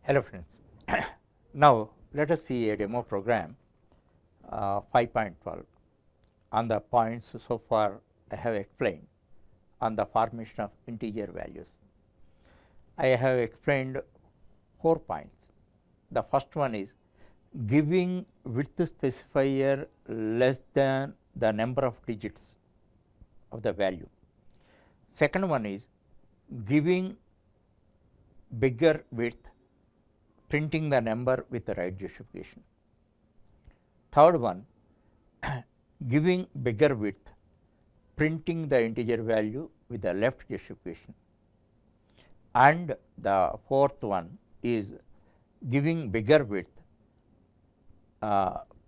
Hello friends. Now let us see a demo program 5.12 on the points so far I have explained on the formation of integer values. I have explained 4 points. The first one is giving width specifier less than the number of digits of the value. Second one is giving bigger width, printing the number with the right justification. Third one, giving bigger width, printing the integer value with the left justification. And the fourth one is giving bigger width,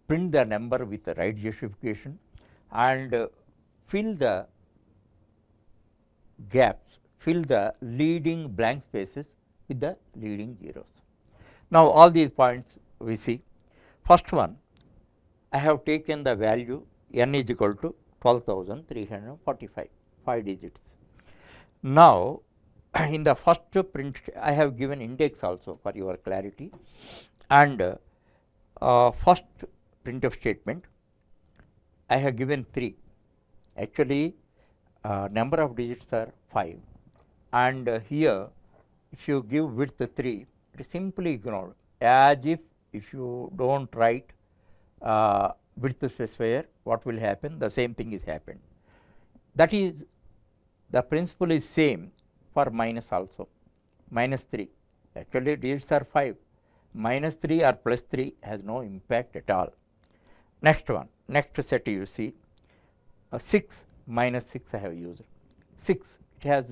print the number with the right justification and fill the gaps, fill the leading blank spaces with the leading zeros. Now, all these points we see. First one, I have taken the value n is equal to 12,345, 5 digits. Now, in the first print I have given index also for your clarity, and first printf statement I have given 3. Actually number of digits are 5, and here if you give width 3, it is simply ignored, as if you do not write width specifier, what will happen? The same thing is happened. That is, the principle is same for minus also. Minus 3, actually digits are 5, minus 3 or plus 3 has no impact at all. Next one, next set you see 6, minus 6 I have used. 6, it has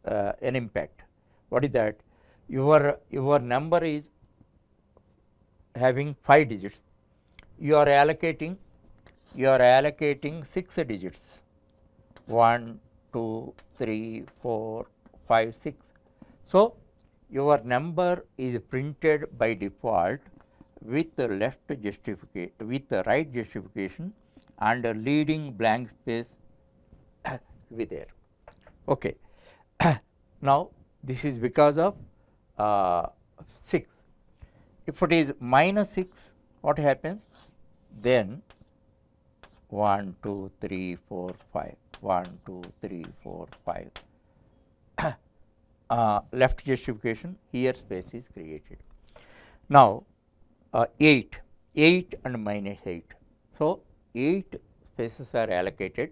an impact. What is that? Your number is having 5 digits. You are allocating 6 digits, 1, 2, 3, 4, 5, 6. So, your number is printed by default with the left justification, with the right justification, and a leading blank space will be there. Okay. Now, this is because of 6. If it is minus 6, what happens? Then 1, 2, 3, 4, 5, 1, 2, 3, 4, 5. Left justification, here space is created. Now, 8 and minus 8. So, 8 spaces are allocated,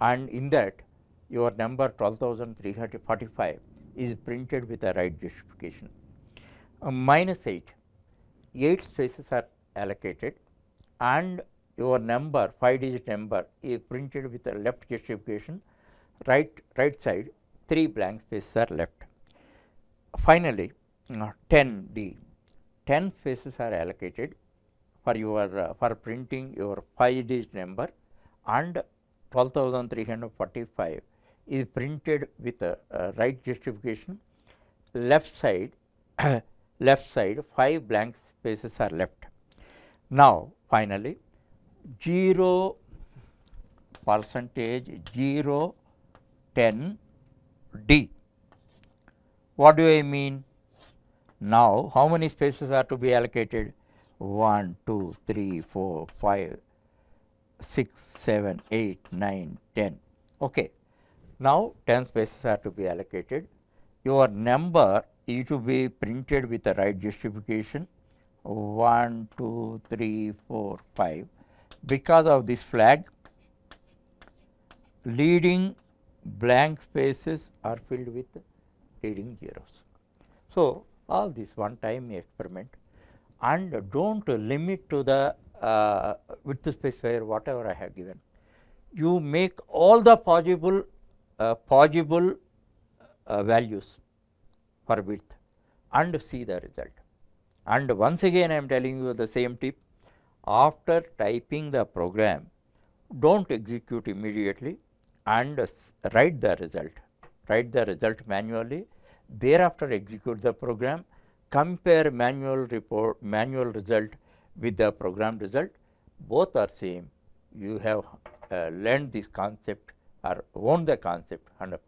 and in that your number 12,345 is printed with the right justification. Minus 8 spaces are allocated, and your number 5 digit number is printed with the left justification. Right side 3 blank spaces are left. Finally, 10D, 10 spaces are allocated for your for printing your 5 digit number, and 12,345 is printed with right justification. Left side 5 blank spaces are left. Now, finally, 0 percentage 0 10 D. What do I mean? Now, how many spaces are to be allocated? 1, 2, 3, 4, 5, 6, 7, 8, 9, 10. Okay. Now, 10 spaces are to be allocated. Your number is to be printed with the right justification, 1, 2, 3, 4, 5. Because of this flag, leading blank spaces are filled with leading zeros. So, all this one time experiment, and do not limit to the width specifier whatever I have given. You make all the possible values for width and see the result. And once again I am telling you the same tip, after typing the program, do not execute immediately and write the result manually. Thereafter execute the program, compare manual result with the program result, both are same. You have learned this concept or owned the concept 100%.